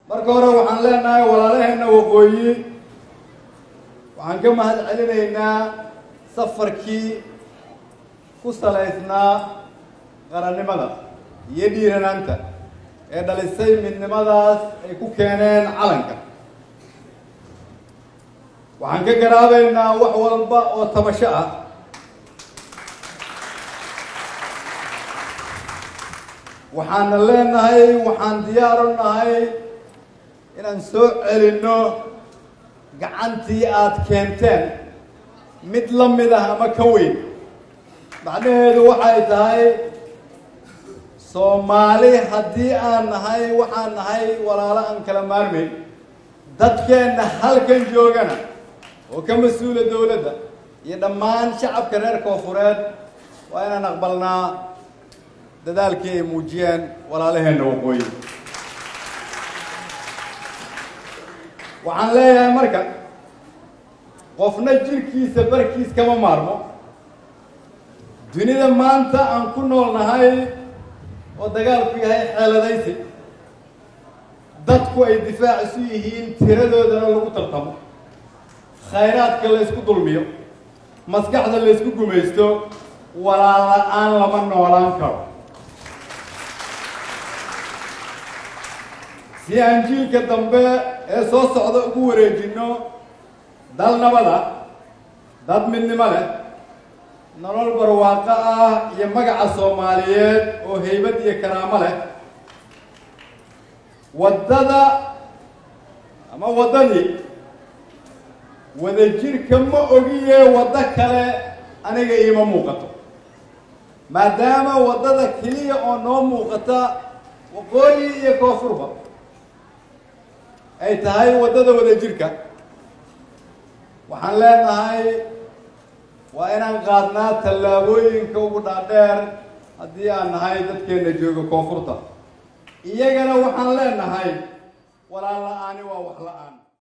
marka hore waxaan leenahay walaalaheena waqooyi waxaan ka mahad celinaynaa safarkii ku salaysnaa qarannimada iyo dhiiranaanta ee dhalisay midnimadaas ay ku keeneen calanka. waxaan ka garaabaynaa wax walba oo tabasho ah waxaana leenahay waxaan diyaar u nahay inaan soo celinno gacantii aad keenteen mid la mid ah ama ka weyn. macnaheedu waxay tahay Soomaali haddii aan nahay waxaan nahay walaalo aan kala maarmayn. dadkeena halkan joogana oo ka mas'uula dawladda iyo dhammaan shacabka reer Koonfureed waa inaan aqbalnaa dadaalkii ay muujiyeen walaalaheena waqooyi. waxaan leeyahay marka qofna jirkiisa barkiis kama maarmo. dunida maanta aan ku noolnahay oo dagaalku yahay xeeladaysi dadku ay difaac isu yihiin tiradoodana lagu tartamo khayraadka la isku dulmiyo maskaxda la isku gumaysto walaal la'aan lama noolaan karo. si aan jiilka dambe ee soo socda ugu wareejinno dal nabada dad midnimo leh nolol barwaaqo ah iyo magaca Soomaaliyeed oo haybad iyo karaamo leh. waddada ama waddadii wadajirka ma ogiye waddo kale aniga iima muuqato maadaama waddada keliya oo noo muuqata waqooyi iyo koonfurba ay tahay waddada wadajirka. waxaan leenahay waa inaan qaadnaa tallaabooyinka ugu dhaadheer haddii aan nahay dadkeena jooga koonfurta. iyagana waxaan leenahay walaal la'aani waa wax la'aan.